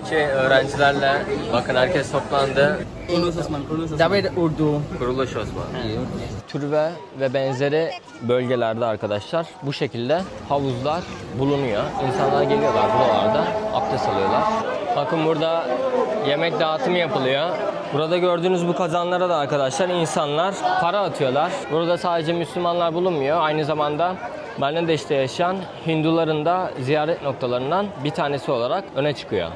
Türbe'deki öğrencilerle bakın herkes toplandı. Kuruluş Osman. Türbe ve benzeri bölgelerde arkadaşlar bu şekilde havuzlar bulunuyor. İnsanlar geliyorlar buralarda abdest alıyorlar. Bakın burada yemek dağıtımı yapılıyor. Burada gördüğünüz bu kazanlara da arkadaşlar insanlar para atıyorlar. Burada sadece Müslümanlar bulunmuyor. Aynı zamanda Bangladeş'te yaşayan Hinduların da ziyaret noktalarından bir tanesi olarak öne çıkıyor.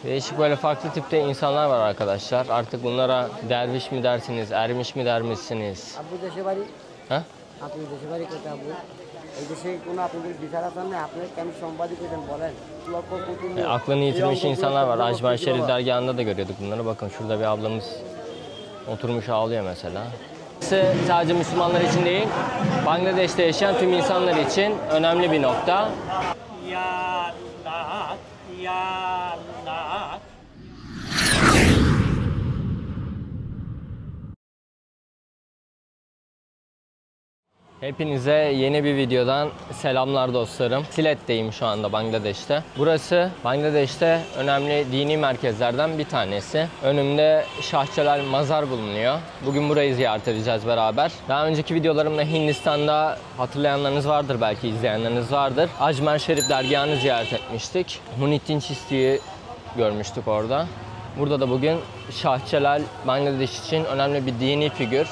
Değişik böyle farklı tipte insanlar var arkadaşlar. Artık bunlara derviş mi dersiniz, ermiş mi dermişsiniz? Ha? Aklını yitirmiş insanlar var. Ajman Şerif dergahında da görüyorduk bunları. Bakın şurada bir ablamız oturmuş ağlıyor mesela. Sadece Müslümanlar için değil, Bangladeş'te yaşayan tüm insanlar için önemli bir nokta. Hepinize yeni bir videodan selamlar dostlarım. Silet'teyim şu anda Bangladeş'te. Burası Bangladeş'te önemli dini merkezlerden bir tanesi. Önümde Şah Celal Mazar bulunuyor. Bugün burayı ziyaret edeceğiz beraber. Daha önceki videolarımda Hindistan'da hatırlayanlarınız vardır, belki izleyenleriniz vardır. Ajman Şerif dergahını ziyaret etmiştik. Muhyiddin Chishti'yi görmüştük orada. Burada da bugün Şah Celal Bangladeş için önemli bir dini figür.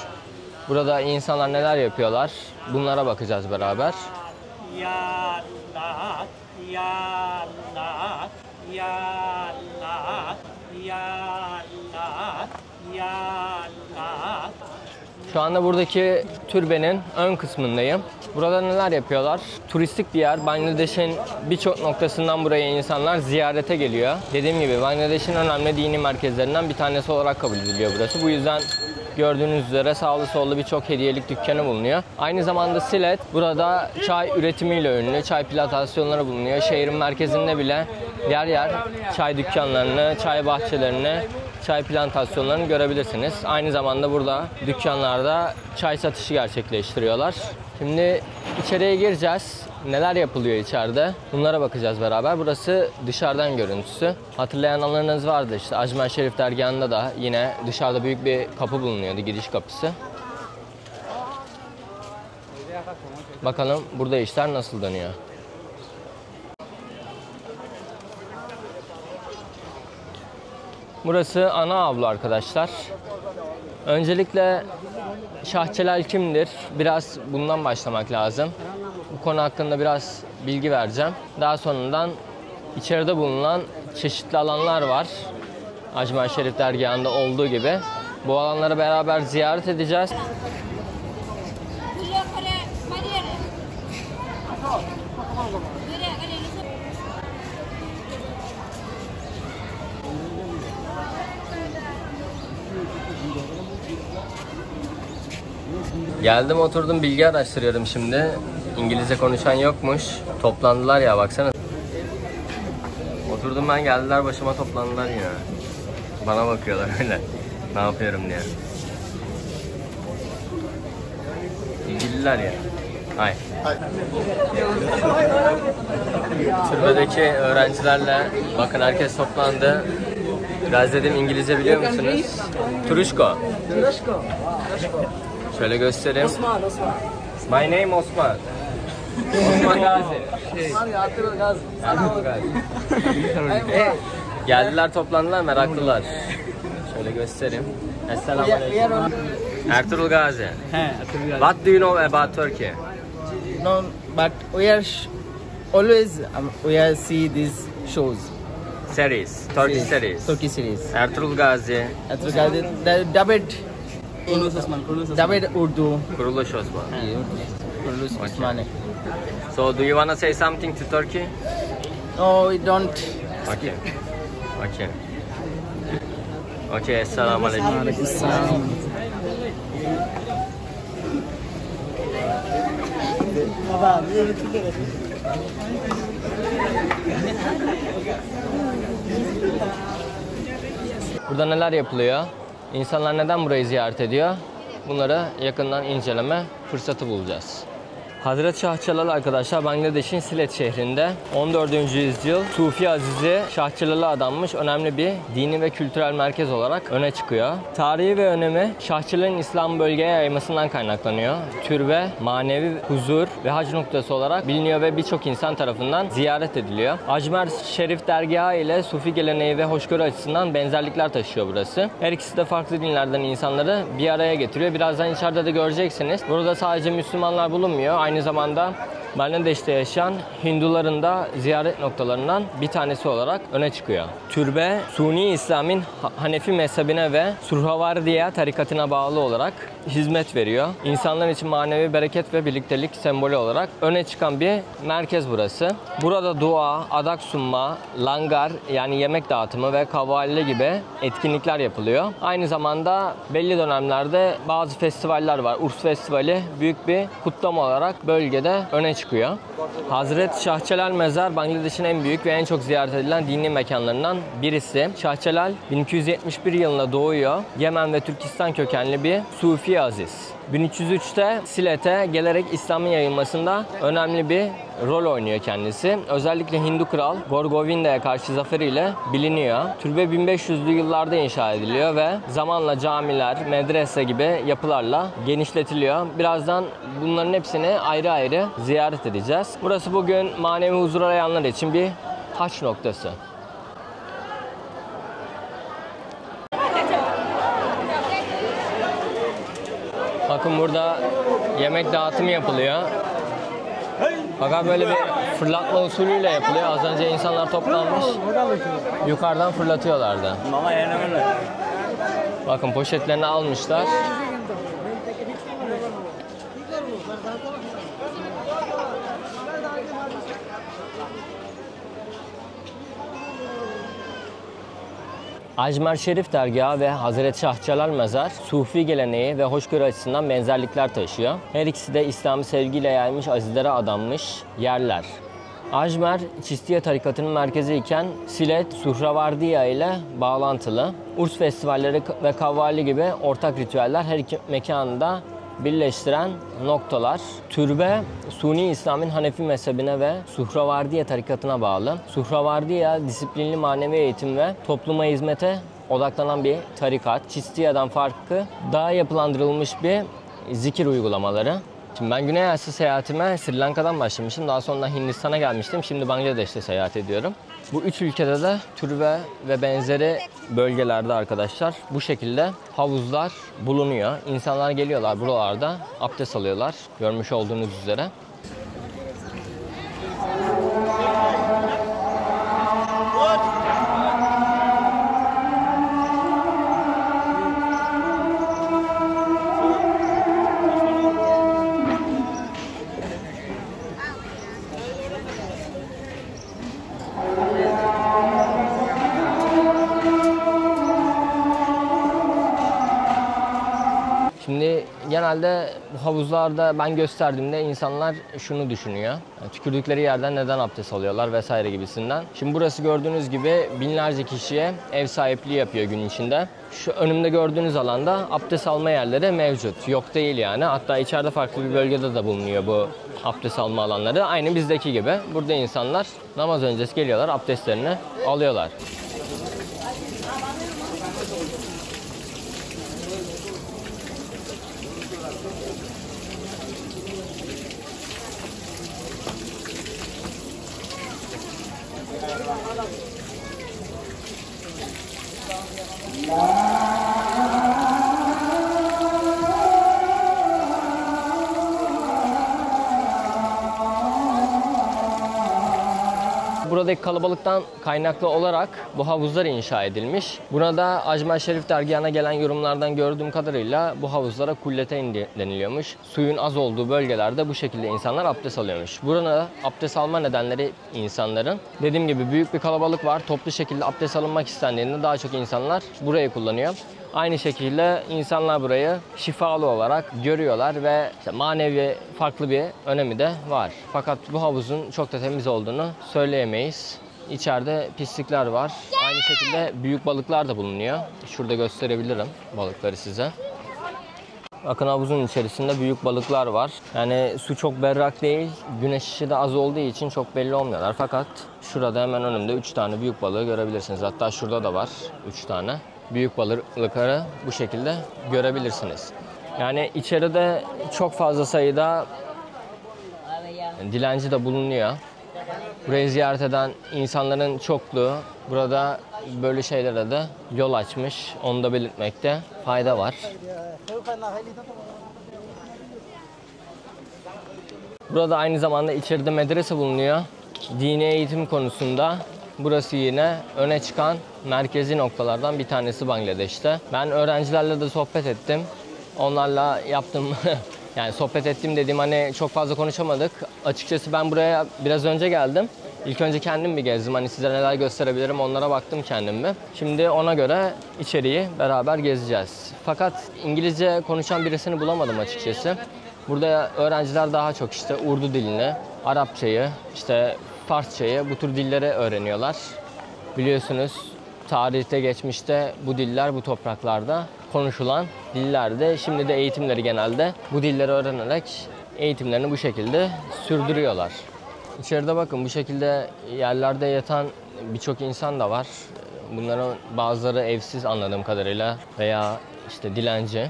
Burada insanlar neler yapıyorlar? Bunlara bakacağız beraber. Şu anda buradaki türbenin ön kısmındayım. Burada neler yapıyorlar? Turistik bir yer. Bangladeş'in birçok noktasından buraya insanlar ziyarete geliyor. Dediğim gibi Bangladeş'in önemli dini merkezlerinden bir tanesi olarak kabul ediliyor burası. Bu yüzden gördüğünüz üzere sağlı sollu birçok hediyelik dükkanı bulunuyor. Aynı zamanda Silet burada çay üretimiyle ünlü, çay plantasyonları bulunuyor. Şehrin merkezinde bile yer yer çay dükkanlarını, çay bahçelerini, çay plantasyonlarını görebilirsiniz. Aynı zamanda burada dükkanlarda çay satışı gerçekleştiriyorlar. Şimdi içeriye gireceğiz. Neler yapılıyor içeride? Bunlara bakacağız beraber. Burası dışarıdan görüntüsü. Hatırlayanlarınız vardı işte. Ajman Şerif dergahında da yine dışarıda büyük bir kapı bulunuyordu, giriş kapısı. Bakalım burada işler nasıl dönüyor. Burası ana avlu arkadaşlar. Öncelikle Şah Celal kimdir? Biraz bundan başlamak lazım. Bu konu hakkında biraz bilgi vereceğim. Daha sonradan içeride bulunan çeşitli alanlar var. Ajman Şerif dergahında olduğu gibi. Bu alanları beraber ziyaret edeceğiz. Geldim oturdum bilgi araştırıyorum şimdi. İngilizce konuşan yokmuş. Toplandılar ya baksana. Oturdum ben, geldiler başıma toplandılar yine. Bana bakıyorlar öyle. Ne yapıyorum diye. İlgililer ya. Hay. Türbe'deki öğrencilerle bakın herkes toplandı. Biraz dedim İngilizce biliyor musunuz? Turuşko. Şöyle göstereyim. Osman. My name Osman. Osman Gazi. Ertuğrul Gazi. Geldiler toplandılar, meraklılar. Şöyle göstereyim. Esselamualeyküm. Ertuğrul Gazi. What do you know about Turkey? No, but we are always see these shows. Series, Turkish series. Turkish series. Ertuğrul Gazi. Ertuğrul Gazi. The dubbed Urdu. Kuruluş Osman. Kuruluş Osmani. So do you want to say something to Turkey? No, we don't. Okay. Okay. Okay, Esselamualeyküm. Aleykümselam. Burada neler yapılıyor? İnsanlar neden burayı ziyaret ediyor? Bunları yakından inceleme fırsatı bulacağız. Hazreti Şah Celal arkadaşlar Bangladeş'in Silet şehrinde 14. yüzyıl Sufi Azizi Şah Celal'a adanmış önemli bir dini ve kültürel merkez olarak öne çıkıyor. Tarihi ve önemi Şah Celal'in İslam bölgeye yaymasından kaynaklanıyor. Türbe, manevi huzur ve hac noktası olarak biliniyor ve birçok insan tarafından ziyaret ediliyor. Ajmer Şerif dergahı ile Sufi geleneği ve hoşgörü açısından benzerlikler taşıyor burası. Her ikisi de farklı dinlerden insanları bir araya getiriyor. Birazdan içeride de göreceksiniz. Burada sadece Müslümanlar bulunmuyor. Aynı zamanda Bangladeş'te yaşayan Hinduların da ziyaret noktalarından bir tanesi olarak öne çıkıyor. Türbe, Suni İslam'ın Hanefi mezhebine ve Surhavardiya tarikatına bağlı olarak hizmet veriyor. İnsanlar için manevi bereket ve birliktelik sembolü olarak öne çıkan bir merkez burası. Burada dua, adak sunma, langar yani yemek dağıtımı ve kavvalli gibi etkinlikler yapılıyor. Aynı zamanda belli dönemlerde bazı festivaller var. Urs Festivali büyük bir kutlama olarak bölgede öne çıkıyor. Hazreti Şah Celal Mezar Bangladeş'in en büyük ve en çok ziyaret edilen dini mekanlarından birisi. Şah Celal 1271 yılında doğuyor. Yemen ve Türkistan kökenli bir Sufi aziz. 1303'te Silet'e gelerek İslam'ın yayılmasında önemli bir rol oynuyor kendisi. Özellikle Hindu kral Gorgovinda'ya karşı zaferiyle biliniyor. Türbe 1500'lü yıllarda inşa ediliyor ve zamanla camiler, medrese gibi yapılarla genişletiliyor. Birazdan bunların hepsini ayrı ayrı ziyaret edeceğiz. Burası bugün manevi huzur arayanlar için bir haç noktası. Bakın burada yemek dağıtımı yapılıyor. Fakat böyle bir fırlatma usulüyle yapılıyor. Az önce insanlar toplanmış. Yukarıdan fırlatıyorlardı. Bakın poşetlerini almışlar. Ajmer Şerif dergahı ve Hazreti Şah Celal Mezar, Sufi geleneği ve hoşgörü açısından benzerlikler taşıyor. Her ikisi de İslam'ı sevgiyle yaymış azizlere adanmış yerler. Ajmer, Çistiye tarikatının merkezi iken Silet, Suhravardiya ile bağlantılı. Urs festivalleri ve kavvalli gibi ortak ritüeller her iki mekanı da birleştiren noktalar. Türbe, Suni İslam'ın Hanefi mezhebine ve Suhravardiya tarikatına bağlı. Suhravardiya, disiplinli manevi eğitim ve topluma hizmete odaklanan bir tarikat. Çistiya'dan farkı daha yapılandırılmış bir zikir uygulamaları. Şimdi ben Güney Asya seyahatime Sri Lanka'dan başlamıştım. Daha sonra Hindistan'a gelmiştim. Şimdi Bangladeş'te seyahat ediyorum. Bu üç ülkede de türbe ve benzeri bölgelerde arkadaşlar bu şekilde havuzlar bulunuyor. İnsanlar geliyorlar buralarda abdest alıyorlar. Görmüş olduğunuz üzere. Şimdi genelde bu havuzlarda ben gösterdiğimde insanlar şunu düşünüyor. Yani tükürdükleri yerden neden abdest alıyorlar vesaire gibisinden. Şimdi burası gördüğünüz gibi binlerce kişiye ev sahipliği yapıyor gün içinde. Şu önümde gördüğünüz alanda abdest alma yerleri mevcut. Yok değil yani. Hatta içeride farklı bir bölgede de bulunuyor bu abdest alma alanları. Aynı bizdeki gibi. Burada insanlar namaz öncesi geliyorlar, abdestlerini alıyorlar. Buradaki kalabalıktan kaynaklı olarak bu havuzlar inşa edilmiş. Buna da Ajmer Şerif dergahına gelen yorumlardan gördüğüm kadarıyla bu havuzlara kulleteyn deniliyormuş. Suyun az olduğu bölgelerde bu şekilde insanlar abdest alıyormuş. Burada abdest alma nedenleri insanların dediğim gibi büyük bir kalabalık var. Toplu şekilde abdest alınmak istendiğinde daha çok insanlar burayı kullanıyor. Aynı şekilde insanlar burayı şifalı olarak görüyorlar ve manevi farklı bir önemi de var. Fakat bu havuzun çok da temiz olduğunu söyleyemeyiz. İçeride pislikler var. Aynı şekilde büyük balıklar da bulunuyor. Şurada gösterebilirim balıkları size. Bakın havuzun içerisinde büyük balıklar var. Yani su çok berrak değil. Güneş ışığı da az olduğu için çok belli olmuyorlar. Fakat şurada hemen önümde 3 tane büyük balığı görebilirsiniz. Hatta şurada da var 3 tane. Büyük balıkları bu şekilde görebilirsiniz. Yani içeride çok fazla sayıda dilenci de bulunuyor. Burayı ziyaret eden insanların çokluğu burada böyle şeylere de yol açmış. Onu da belirtmekte fayda var. Burada aynı zamanda içeride medrese bulunuyor. Dini eğitim konusunda burası yine öne çıkan merkezi noktalardan bir tanesi Bangladeş'te. Ben öğrencilerle de sohbet ettim. Onlarla yaptığım yani sohbet ettim dediğim hani çok fazla konuşamadık. Açıkçası ben buraya biraz önce geldim. İlk önce kendim bir gezdim. Hani size neler gösterebilirim onlara baktım kendim bir. Şimdi ona göre içeriği beraber gezeceğiz. Fakat İngilizce konuşan birisini bulamadım açıkçası. Burada öğrenciler daha çok işte Urdu dilini, Arapçayı, işte Farsçayı bu tür dilleri öğreniyorlar. Biliyorsunuz tarihte geçmişte bu diller bu topraklarda konuşulan dillerdi. Şimdi de eğitimleri genelde bu dilleri öğrenerek eğitimlerini bu şekilde sürdürüyorlar. İçeride bakın bu şekilde yerlerde yatan birçok insan da var. Bunların bazıları evsiz anladığım kadarıyla veya işte dilenci.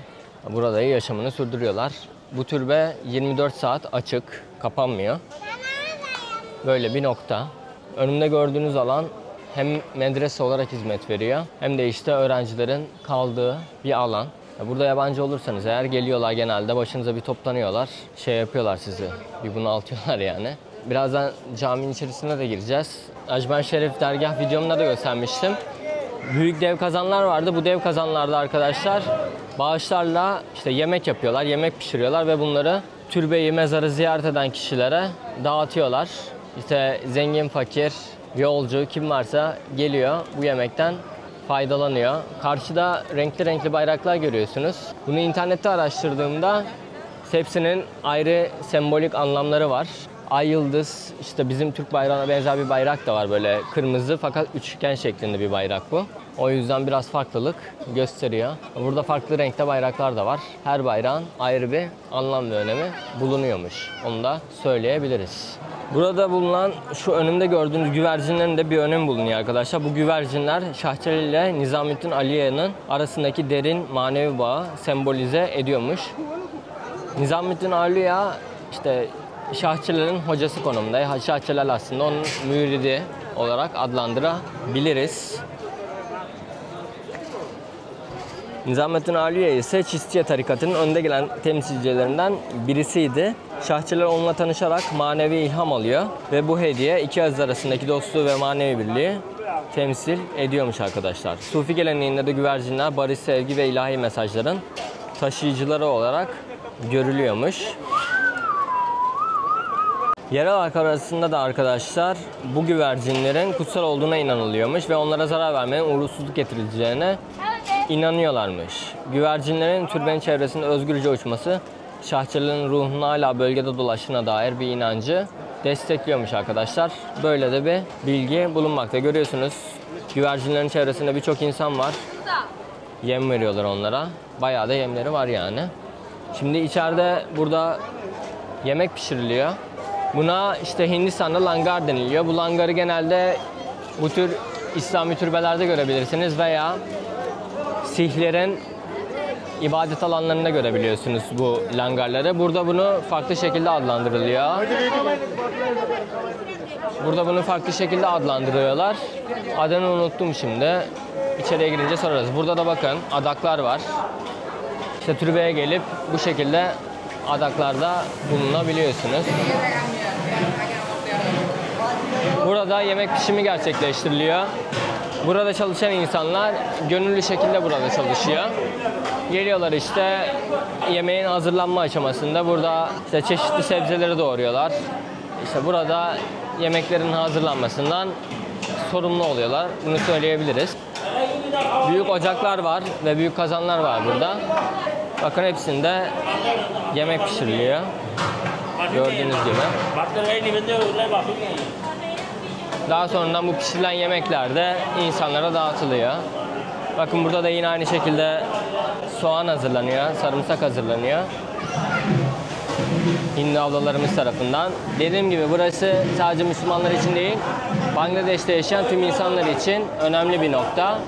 Burada yaşamını sürdürüyorlar. Bu türbe 24 saat açık, kapanmıyor. Böyle bir nokta. Önümde gördüğünüz alan hem medrese olarak hizmet veriyor hem de işte öğrencilerin kaldığı bir alan. Burada yabancı olursanız eğer geliyorlar genelde başınıza bir toplanıyorlar. Şey yapıyorlar sizi, bir bunaltıyorlar yani. Birazdan caminin içerisine de gireceğiz. Ajman Şerif dergah videomda da göstermiştim. Büyük dev kazanlar vardı. Bu dev kazanlarda arkadaşlar bağışlarla işte yemek yapıyorlar, yemek pişiriyorlar ve bunları türbeyi, mezarı ziyaret eden kişilere dağıtıyorlar. İşte zengin, fakir, yolcu kim varsa geliyor bu yemekten faydalanıyor. Karşıda renkli renkli bayraklar görüyorsunuz. Bunu internette araştırdığımda hepsinin ayrı sembolik anlamları var. Ay yıldız, işte bizim Türk bayrağına benzer bir bayrak da var böyle kırmızı fakat üçgen şeklinde bir bayrak bu. O yüzden biraz farklılık gösteriyor. Burada farklı renkte bayraklar da var. Her bayrağın ayrı bir anlam ve önemi bulunuyormuş. Onu da söyleyebiliriz. Burada bulunan şu önümde gördüğünüz güvercinlerin de bir önemi bulunuyor arkadaşlar. Bu güvercinler Şahçeli ile Nizamettin Aliye'nin arasındaki derin manevi bağı sembolize ediyormuş. Nizamettin Aliye işte Şahçıların hocası konumunda. Şahçılar aslında onun müridi olarak adlandırabiliriz. Nizamettin Aliye ise Çistiye tarikatının önde gelen temsilcilerinden birisiydi. Şahçılar onunla tanışarak manevi ilham alıyor ve bu hediye iki aziz arasındaki dostluğu ve manevi birliği temsil ediyormuş arkadaşlar. Sufi geleneğinde de güvercinler barış, sevgi ve ilahi mesajların taşıyıcıları olarak görülüyormuş. Yerel halk arasında da arkadaşlar bu güvercinlerin kutsal olduğuna inanılıyormuş ve onlara zarar vermenin uğursuzluk getirileceğine inanıyorlarmış. Güvercinlerin türbenin çevresinde özgürce uçması Şahçıların ruhunun hala bölgede dolaştığına dair bir inancı destekliyormuş arkadaşlar. Böyle de bir bilgi bulunmakta. Görüyorsunuz güvercinlerin çevresinde birçok insan var. Yem veriyorlar onlara. Bayağı da yemleri var yani. Şimdi içeride burada yemek pişiriliyor. Buna işte Hindistan'da langar deniliyor. Bu langarı genelde bu tür İslami türbelerde görebilirsiniz veya Sihlerin ibadet alanlarında görebiliyorsunuz bu langarları. Burada bunu farklı şekilde adlandırılıyor. Burada bunu farklı şekilde adlandırıyorlar. Adını unuttum şimdi. İçeriye girince sorarız. Burada da bakın adaklar var. İşte türbeye gelip bu şekilde adaklarda bulunabiliyorsunuz. Burada yemek pişimi gerçekleştiriliyor. Burada çalışan insanlar gönüllü şekilde burada çalışıyor. Geliyorlar işte yemeğin hazırlanma aşamasında burada işte çeşitli sebzeleri doğruyorlar. İşte burada yemeklerin hazırlanmasından sorumlu oluyorlar. Bunu söyleyebiliriz. Büyük ocaklar var ve büyük kazanlar var burada. Bakın hepsinde yemek pişiriliyor. Gördüğünüz gibi. Daha sonradan bu pişirilen yemekler de insanlara dağıtılıyor. Bakın burada da yine aynı şekilde soğan hazırlanıyor, sarımsak hazırlanıyor. Hindu ablalarımız tarafından. Dediğim gibi burası sadece Müslümanlar için değil, Bangladeş'te yaşayan tüm insanlar için önemli bir nokta.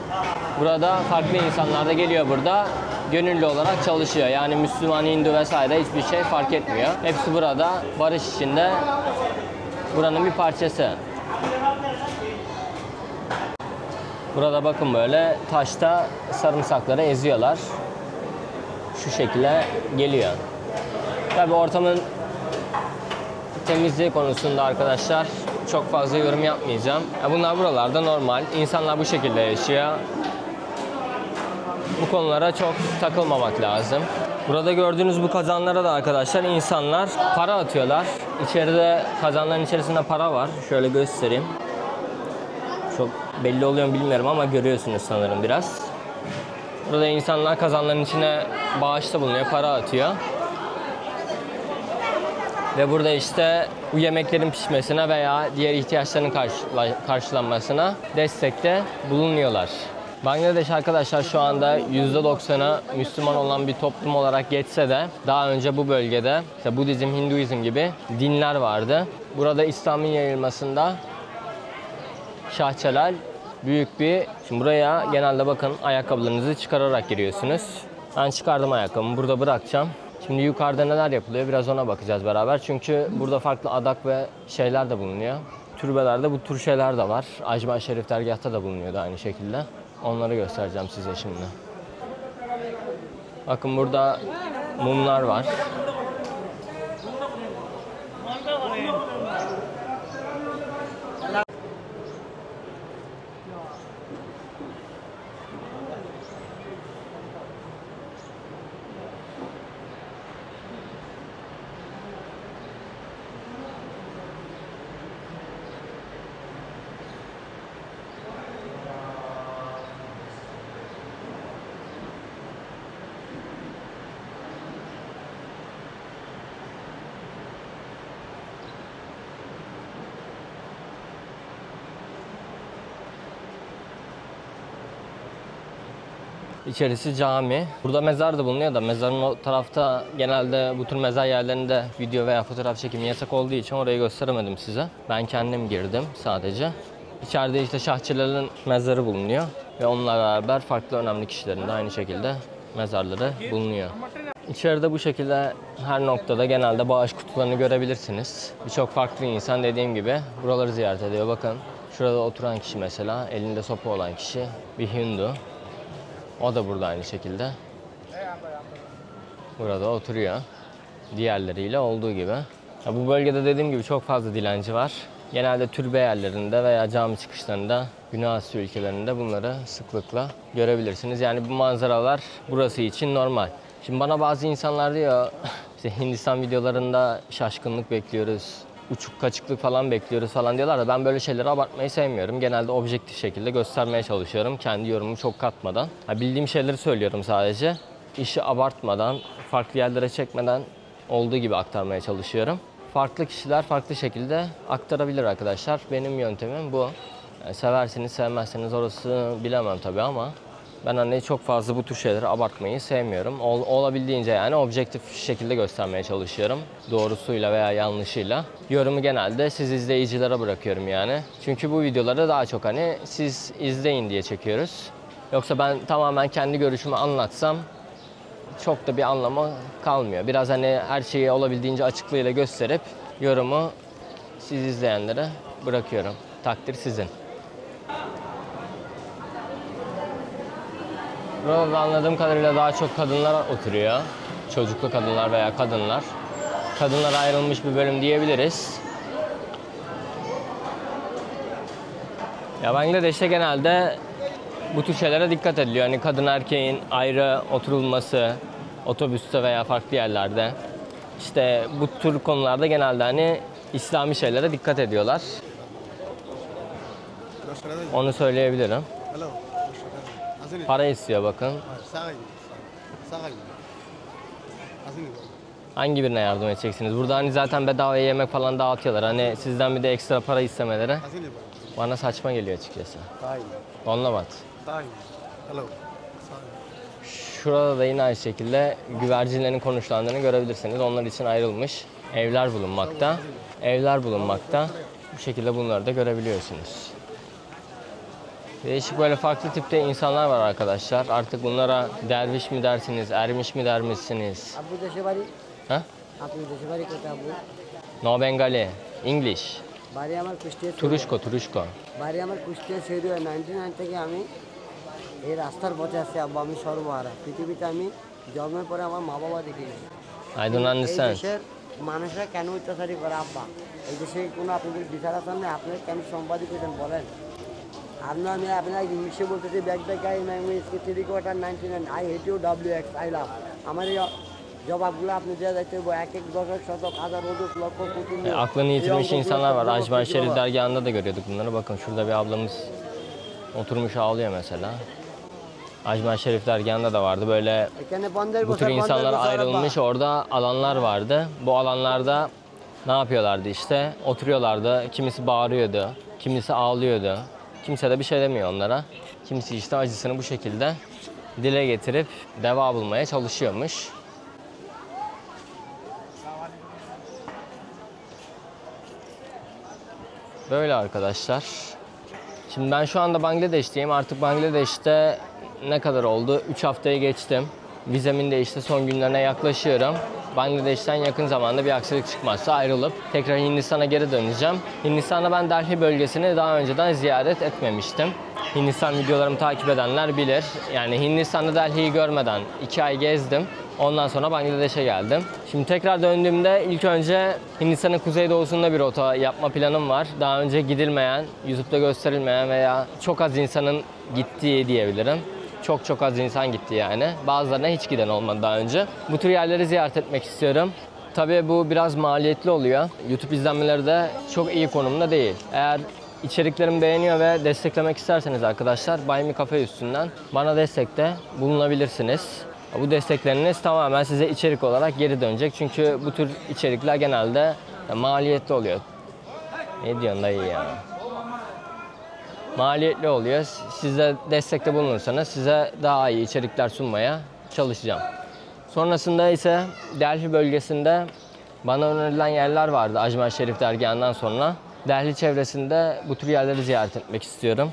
Burada farklı insanlar da geliyor burada. Gönüllü olarak çalışıyor. Yani Müslüman, Hindu vesaire hiçbir şey fark etmiyor. Hepsi burada barış içinde buranın bir parçası. Burada bakın böyle taşta sarımsakları eziyorlar. Şu şekilde geliyor. Tabii ortamın temizliği konusunda arkadaşlar çok fazla yorum yapmayacağım. Bunlar buralarda normal. İnsanlar bu şekilde yaşıyor. Bu konulara çok takılmamak lazım. Burada gördüğünüz bu kazanlara da arkadaşlar insanlar para atıyorlar. İçeride, kazanların içerisinde para var. Şöyle göstereyim. Çok belli oluyor mu bilmiyorum ama görüyorsunuz sanırım biraz. Burada insanlar kazanların içine bağışta bulunuyor, para atıyor. Ve burada işte bu yemeklerin pişmesine veya diğer ihtiyaçların karşılanmasına destekte bulunuyorlar. Bangladeş arkadaşlar şu anda %90'ı Müslüman olan bir toplum olarak geçse de daha önce bu bölgede işte Budizm, Hinduizm gibi dinler vardı. Burada İslam'ın yayılmasında Şah Celal büyük bir... Şimdi buraya genelde bakın ayakkabılarınızı çıkararak giriyorsunuz. Ben çıkardım ayakkabımı, burada bırakacağım. Şimdi yukarıda neler yapılıyor biraz ona bakacağız beraber. Çünkü burada farklı adak ve şeyler de bulunuyor. Türbelerde bu tür şeyler de var. Ajmer Şerif dergahta da bulunuyordu aynı şekilde. Onları göstereceğim size şimdi. Bakın burada mumlar var. İçerisi cami. Burada mezar da bulunuyor da mezarın o tarafta genelde bu tür mezar yerlerinde video veya fotoğraf çekimi yasak olduğu için orayı gösteremedim size. Ben kendim girdim sadece. İçeride işte Şah Celal'in mezarı bulunuyor ve onunla beraber farklı önemli kişilerin de aynı şekilde mezarları bulunuyor. İçeride bu şekilde her noktada genelde bağış kutularını görebilirsiniz. Birçok farklı insan dediğim gibi buraları ziyaret ediyor. Bakın şurada oturan kişi mesela elinde sopa olan kişi bir Hindu. O da burada aynı şekilde. Burada oturuyor. Diğerleriyle olduğu gibi. Ya bu bölgede dediğim gibi çok fazla dilenci var. Genelde türbe yerlerinde veya cami çıkışlarında, Güney Asya ülkelerinde bunları sıklıkla görebilirsiniz. Yani bu manzaralar burası için normal. Şimdi bana bazı insanlar diyor, işte Hindistan videolarında şaşkınlık bekliyoruz, uçuk kaçıklık falan bekliyoruz falan diyorlar da ben böyle şeyleri abartmayı sevmiyorum. Genelde objektif şekilde göstermeye çalışıyorum. Kendi yorumumu çok katmadan. Bildiğim şeyleri söylüyorum sadece. İşi abartmadan, farklı yerlere çekmeden olduğu gibi aktarmaya çalışıyorum. Farklı kişiler farklı şekilde aktarabilir arkadaşlar. Benim yöntemim bu. Yani seversiniz, sevmezseniz orası bilemem tabii ama ben hani çok fazla bu tür şeyleri abartmayı sevmiyorum. Olabildiğince yani objektif şekilde göstermeye çalışıyorum. Doğrusuyla veya yanlışıyla. Yorumu genelde siz izleyicilere bırakıyorum yani. Çünkü bu videoları daha çok hani siz izleyin diye çekiyoruz. Yoksa ben tamamen kendi görüşümü anlatsam çok da bir anlamı kalmıyor. Biraz hani her şeyi olabildiğince açıklığıyla gösterip yorumu siz izleyenlere bırakıyorum. Takdir sizin. Burada anladığım kadarıyla daha çok kadınlar oturuyor. Çocuklu kadınlar veya kadınlar. Kadınlar ayrılmış bir bölüm diyebiliriz. Ya Bangladeş'te genelde bu tür şeylere dikkat ediliyor. Hani kadın erkeğin ayrı oturulması, otobüste veya farklı yerlerde. İşte bu tür konularda genelde hani İslami şeylere dikkat ediyorlar. Onu söyleyebilirim. Para istiyor bakın. Hangi birine yardım edeceksiniz? Burada hani zaten bedava yemek falan dağıtıyorlar. Hani sizden bir de ekstra para istemeleri bana saçma geliyor açıkçası. Onunla bat. Şurada da yine aynı şekilde güvercinlerin konuşlandığını görebilirsiniz. Onlar için ayrılmış evler bulunmakta. Evler bulunmakta. Bu şekilde bunları da görebiliyorsunuz. Değişik böyle farklı tipte insanlar var arkadaşlar. Artık bunlara derviş mi dersiniz, ermiş mi der misiniz? আপু দেশে বাড়ি Ha? আপনি দেশে বাড়ি কোথায় আপু? No Bengali, English. বাড়ি আমার কুষ্টিয়া Turuşko, Turuşko. বাড়ি আমার কুষ্টিয়া সেরিয়া 99 থেকে আমি এই রাস্তার পথে আছি আব্বা আমি সর্বহারা পৃথিবীতে আমি জন্মের পরে আমার মা বাবা দেখেছি I don't এই understand. দেশের মানুষরা কেন অত্যাচারী করে আব্বা এই দেশে কোনো আপনাদের বিচার আছেন না আপনি কেন সম্পাদিত করেন বলেন আমি আপনার ইংলিশে বলতেছি ব্যাক ব্যাক আই ইসকে 3 quarter 99 I hate you WX I love আমার এই cevaplı আপনি দেওয়া যাইতে এক এক দশক শতক হাজার অযুত লক্ষ crore Aklını yitirmiş insanlar var. Ajman Şerif dergahında da görüyorduk bunları. Bakın şurada bir ablamız oturmuş ağlıyor mesela. Ajman Şerif dergahında da vardı. Böyle এখানে বন্ধের bu tür insanlar ayrılmış. Orada alanlar vardı. Bu alanlarda ne yapıyorlardı işte? Oturuyorlardı. Kimisi bağırıyordu. Kimisi ağlıyordu. Kimse de bir şey demiyor onlara. Kimisi işte acısını bu şekilde dile getirip deva bulmaya çalışıyormuş. Böyle arkadaşlar. Şimdi ben şu anda Bangladeş'teyim. Artık Bangladeş'te ne kadar oldu? 3 haftayı geçtim. Vizemin de işte son günlerine yaklaşıyorum. Bangladeş'ten yakın zamanda bir aksilik çıkmazsa ayrılıp tekrar Hindistan'a geri döneceğim. Hindistan'da ben Delhi bölgesini daha önceden ziyaret etmemiştim. Hindistan videolarımı takip edenler bilir. Yani Hindistan'da Delhi'yi görmeden 2 ay gezdim. Ondan sonra Bangladeş'e geldim. Şimdi tekrar döndüğümde ilk önce Hindistan'ın kuzeydoğusunda bir rota yapma planım var. Daha önce gidilmeyen, YouTube'da gösterilmeyen veya çok az insanın gittiği diyebilirim. Çok az insan gitti yani. Bazılarına hiç giden olmadı daha önce. Bu tür yerleri ziyaret etmek istiyorum. Tabii bu biraz maliyetli oluyor. YouTube izlenmeleri de çok iyi konumda değil. Eğer içeriklerimi beğeniyor ve desteklemek isterseniz arkadaşlar Buy Me Cafe üstünden bana destekte bulunabilirsiniz. Bu destekleriniz tamamen size içerik olarak geri dönecek. Çünkü bu tür içerikler genelde maliyetli oluyor. Ne diyorsun dayı ya? Maliyetli oluyor. Siz de destekte bulunursanız size daha iyi içerikler sunmaya çalışacağım. Sonrasında ise Delhi bölgesinde bana önerilen yerler vardı Ajman Şerif dergahından sonra. Delhi çevresinde bu tür yerleri ziyaret etmek istiyorum.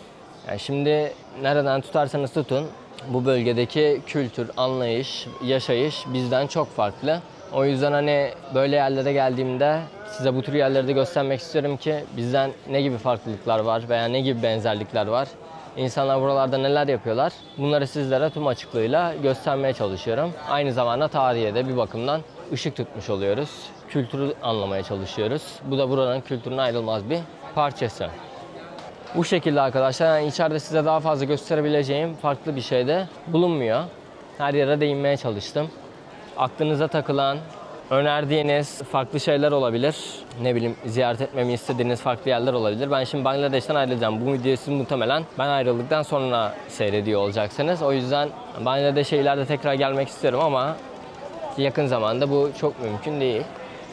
Yani şimdi nereden tutarsanız tutun bu bölgedeki kültür, anlayış, yaşayış bizden çok farklı. O yüzden hani böyle yerlere geldiğimde size bu tür yerleri de göstermek istiyorum ki bizden ne gibi farklılıklar var veya ne gibi benzerlikler var. İnsanlar buralarda neler yapıyorlar? Bunları sizlere tüm açıklığıyla göstermeye çalışıyorum. Aynı zamanda tarihe de bir bakımdan ışık tutmuş oluyoruz. Kültürü anlamaya çalışıyoruz. Bu da buranın kültürüne ayrılmaz bir parçası. Bu şekilde arkadaşlar, yani içeride size daha fazla gösterebileceğim farklı bir şey de bulunmuyor. Her yere değinmeye çalıştım. Aklınıza takılan, önerdiğiniz farklı şeyler olabilir. Ne bileyim, ziyaret etmemi istediğiniz farklı yerler olabilir. Ben şimdi Bangladeş'ten ayrılacağım. Bu videoyu siz muhtemelen ben ayrıldıktan sonra seyrediyor olacaksınız. O yüzden Bangladeş'e ileride tekrar gelmek istiyorum ama yakın zamanda bu çok mümkün değil.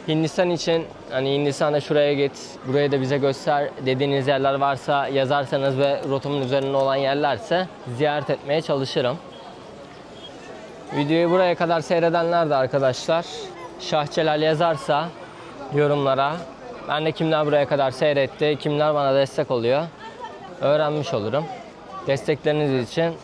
Hindistan için hani Hindistan'da şuraya git, burayı da bize göster dediğiniz yerler varsa yazarsanız ve rotamın üzerinde olan yerlerse ziyaret etmeye çalışırım. Videoyu buraya kadar seyredenler de arkadaşlar Şah Celal yazarsa yorumlara ben de kimler buraya kadar seyretti, kimler bana destek oluyor öğrenmiş olurum. Destekleriniz için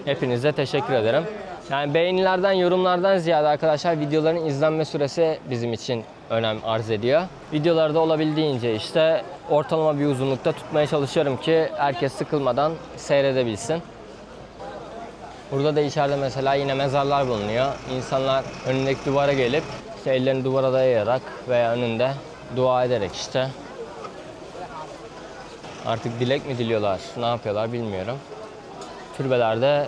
hepinize teşekkür ederim. Yani beğenilerden, yorumlardan ziyade arkadaşlar videoların izlenme süresi bizim için önem arz ediyor. Videoları da olabildiğince işte ortalama bir uzunlukta tutmaya çalışıyorum ki herkes sıkılmadan seyredebilsin. Burada da içeride mesela yine mezarlar bulunuyor. İnsanlar önündeki duvara gelip işte ellerini duvara dayayarak veya önünde dua ederek işte artık dilek mi diliyorlar, ne yapıyorlar bilmiyorum. Türbelerde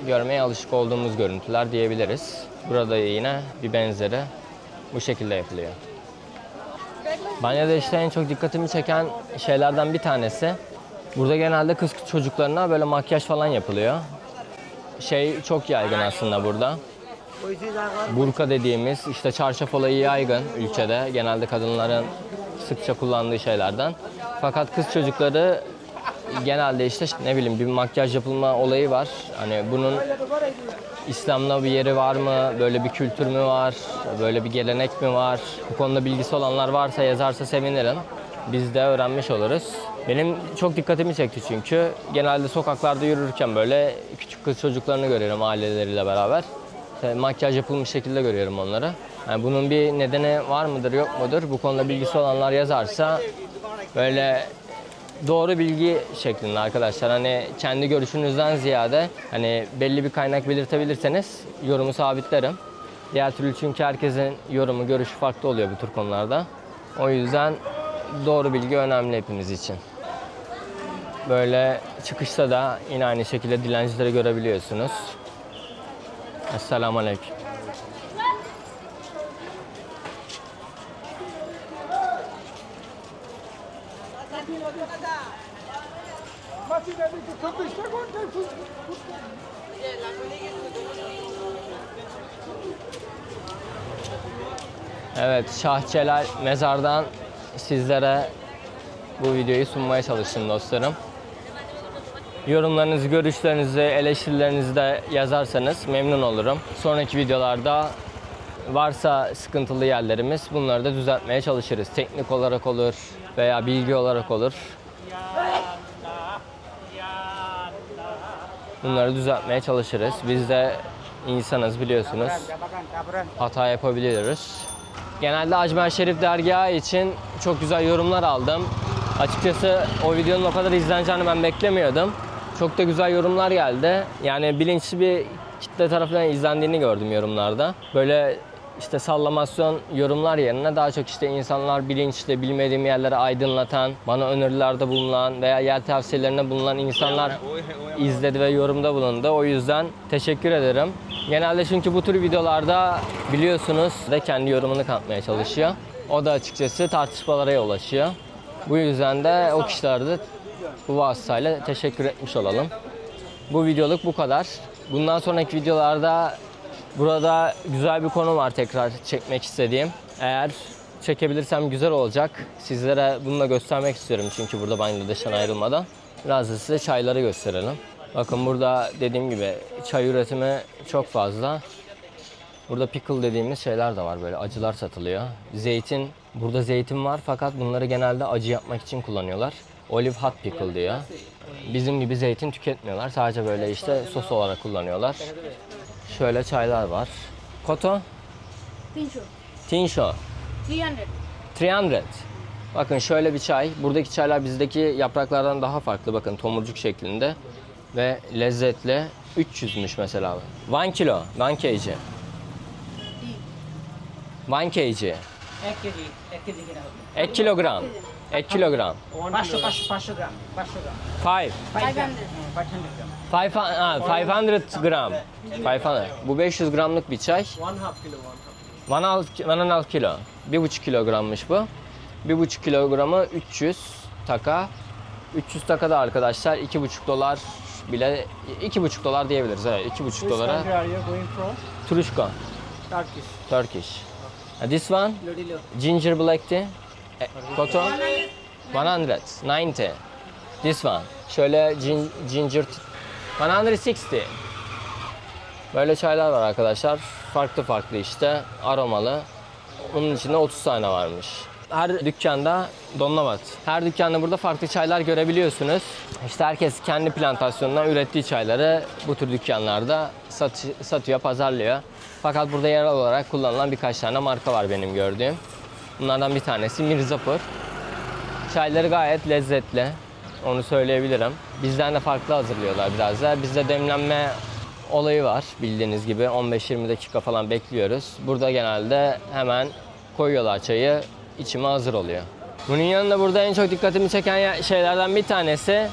görmeye alışık olduğumuz görüntüler diyebiliriz. Burada yine bir benzeri bu şekilde yapılıyor. Bangladeş'te en çok dikkatimi çeken şeylerden bir tanesi, burada genelde kız çocuklarına böyle makyaj falan yapılıyor. Şey çok yaygın aslında burada. Burka dediğimiz işte çarşaf olayı yaygın ülkede. Genelde kadınların sıkça kullandığı şeylerden. Fakat kız çocukları genelde işte ne bileyim bir makyaj yapılma olayı var. Hani bunun İslam'da bir yeri var mı? Böyle bir kültür mü var? Böyle bir gelenek mi var? Bu konuda bilgisi olanlar varsa yazarsa sevinirim. Biz de öğrenmiş oluruz. Benim çok dikkatimi çekti çünkü genelde sokaklarda yürürken böyle küçük kız çocuklarını görüyorum aileleriyle beraber. İşte makyaj yapılmış şekilde görüyorum onları. Yani bunun bir nedeni var mıdır yok mudur? Bu konuda bilgisi olanlar yazarsa böyle doğru bilgi şeklinde arkadaşlar. Hani kendi görüşünüzden ziyade hani belli bir kaynak belirtebilirseniz yorumu sabitlerim. Diğer türlü çünkü herkesin yorumu, görüşü farklı oluyor bu tür konularda. O yüzden doğru bilgi önemli hepimiz için. Böyle çıkışta da yine aynı şekilde dilencileri görebiliyorsunuz. Esselamu Aleyküm. Evet, Şah Celal Mezar'dan sizlere bu videoyu sunmaya çalıştım dostlarım. Yorumlarınızı, görüşlerinizi, eleştirilerinizi de yazarsanız memnun olurum. Sonraki videolarda varsa sıkıntılı yerlerimiz bunları da düzeltmeye çalışırız. Teknik olarak olur veya bilgi olarak olur. Bunları düzeltmeye çalışırız. Biz de insanız biliyorsunuz. Hata yapabiliyoruz. Genelde Ajmer Şerif Dergahı için çok güzel yorumlar aldım. Açıkçası o videonun o kadar izleneceğini ben beklemiyordum. Çok da güzel yorumlar geldi. Yani bilinçli bir kitle tarafından izlendiğini gördüm yorumlarda. Böyle işte sallamasyon yorumlar yerine daha çok işte insanlar bilinçli, bilmediğim yerlere aydınlatan, bana önerilerde bulunan veya yer tavsiyelerinde bulunan insanlar izledi ve yorumda bulundu. O yüzden teşekkür ederim. Genelde çünkü bu tür videolarda biliyorsunuz da kendi yorumunu katmaya çalışıyor. O da açıkçası tartışmalara yol açıyor. Bu yüzden de o kişilere de bu vasıtayla teşekkür etmiş olalım. Bu videoluk bu kadar. Bundan sonraki videolarda burada güzel bir konu var tekrar çekmek istediğim. Eğer çekebilirsem güzel olacak. Sizlere bunu da göstermek istiyorum çünkü burada Bangladeş'ten ayrılmadan. Biraz da size çayları gösterelim. Bakın burada dediğim gibi çay üretimi çok fazla. Burada pickle dediğimiz şeyler de var, böyle acılar satılıyor. Zeytin, burada zeytin var fakat bunları genelde acı yapmak için kullanıyorlar. Olive hot pickle diyor. Bizim gibi zeytin tüketmiyorlar. Sadece böyle işte sos olarak kullanıyorlar. Şöyle çaylar var. Koto? 300. Tinsho. 300. 300. Bakın şöyle bir çay. Buradaki çaylar bizdeki yapraklardan daha farklı. Bakın tomurcuk şeklinde. Ve lezzetli. 300'müş mesela. 1 kilo. 1 kg. 1 kg. 1 kilogram. 1 kilogram. 500 gram. 5. 500 gram. 500. Bu 500 gramlık bir çay. 1,5 kilo. 1,5 kilogrammış bu. 1,5 kilogramı 300 taka. 300 taka da arkadaşlar 2,5 dolar bile, 2,5 dolar diyebiliriz. Evet, 2,5 dolara. Are you going from? Turuşko. Turkish. This one ginger black tea. Koto 190. This one. Şöyle ginger 160. Böyle çaylar var arkadaşlar. Farklı farklı işte aromalı. Bunun içinde 30 tane varmış. Her dükkanda Donlavat. Her dükkanda burada farklı çaylar görebiliyorsunuz. İşte herkes kendi plantasyonundan ürettiği çayları bu tür dükkanlarda satıyor, pazarlıyor. Fakat burada yerel olarak kullanılan birkaç tane marka var benim gördüğüm. Bunlardan bir tanesi Mirzapur. Çayları gayet lezzetli. Onu söyleyebilirim. Bizden de farklı hazırlıyorlar biraz da. Bizde demlenme olayı var bildiğiniz gibi. 15-20 dakika falan bekliyoruz. Burada genelde hemen koyuyorlar çayı. İçime hazır oluyor. Bunun yanında burada en çok dikkatimi çeken şeylerden bir tanesi,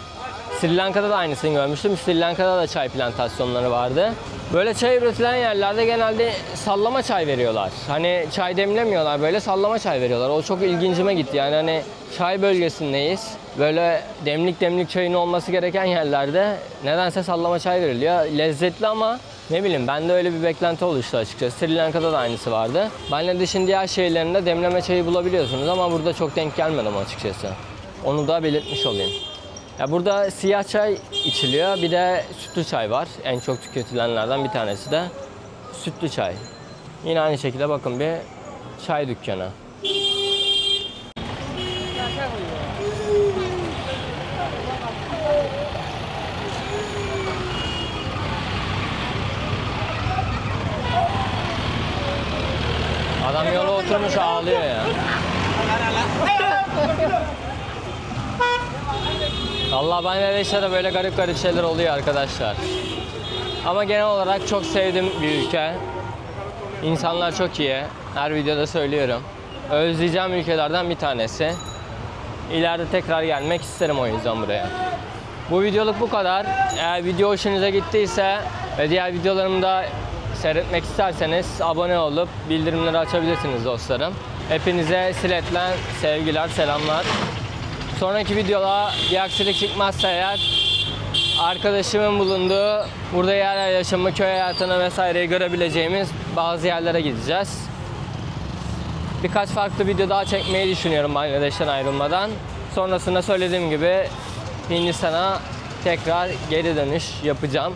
Sri Lanka'da da aynısını görmüştüm. Sri Lanka'da da çay plantasyonları vardı. Böyle çay üretilen yerlerde genelde sallama çay veriyorlar. Hani çay demlemiyorlar, böyle sallama çay veriyorlar. O çok ilgincime gitti. Yani hani çay bölgesindeyiz. Böyle demlik çayın olması gereken yerlerde nedense sallama çay veriliyor. Lezzetli ama ne bileyim, bende öyle bir beklenti oluştu açıkçası. Sri Lanka'da da aynısı vardı. Bangladeş'in diğer şehirlerinde demleme çayı bulabiliyorsunuz ama burada çok denk gelmedim açıkçası. Onu da belirtmiş olayım. Ya burada siyah çay içiliyor, bir de sütlü çay var. En çok tüketilenlerden bir tanesi de sütlü çay. Yine aynı şekilde bakın bir çay dükkanı. Adam yola oturmuş ağlıyor ya. Allah Bangladeş'te böyle garip garip şeyler oluyor arkadaşlar. Ama genel olarak çok sevdiğim bir ülke. İnsanlar çok iyi. Her videoda söylüyorum. Özleyeceğim ülkelerden bir tanesi. İleride tekrar gelmek isterim o yüzden buraya. Bu videoluk bu kadar. Eğer video hoşunuza gittiyse ve diğer videolarımı da seyretmek isterseniz abone olup bildirimleri açabilirsiniz dostlarım. Hepinize siletle sevgiler, selamlar. Sonraki videoda bir aksilik çıkmazsa eğer arkadaşımın bulunduğu, burada yer yaşamı, köy hayatını vesaireyi görebileceğimiz bazı yerlere gideceğiz. Birkaç farklı video daha çekmeyi düşünüyorum Bangladeş'ten ayrılmadan. Sonrasında söylediğim gibi Hindistan'a tekrar geri dönüş yapacağım.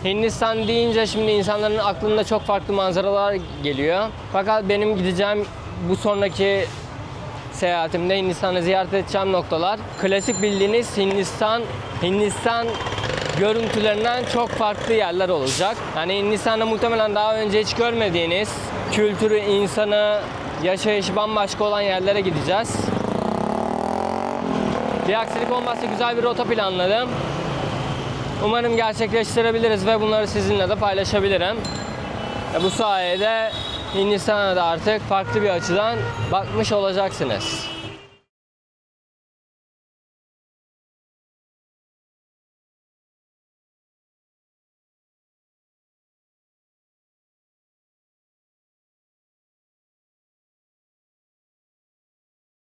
Hindistan deyince şimdi insanların aklında çok farklı manzaralar geliyor. Fakat benim gideceğim bu sonraki seyahatimde Hindistan'ı ziyaret edeceğim noktalar klasik bildiğiniz Hindistan görüntülerinden çok farklı yerler olacak. Yani Hindistan'da muhtemelen daha önce hiç görmediğiniz kültürü, insanı, yaşayışı bambaşka olan yerlere gideceğiz. Bir aksilik olmazsa güzel bir rota planladım. Umarım gerçekleştirebiliriz ve bunları sizinle de paylaşabilirim. Bu sayede Hindistan'a da artık farklı bir açıdan bakmış olacaksınız.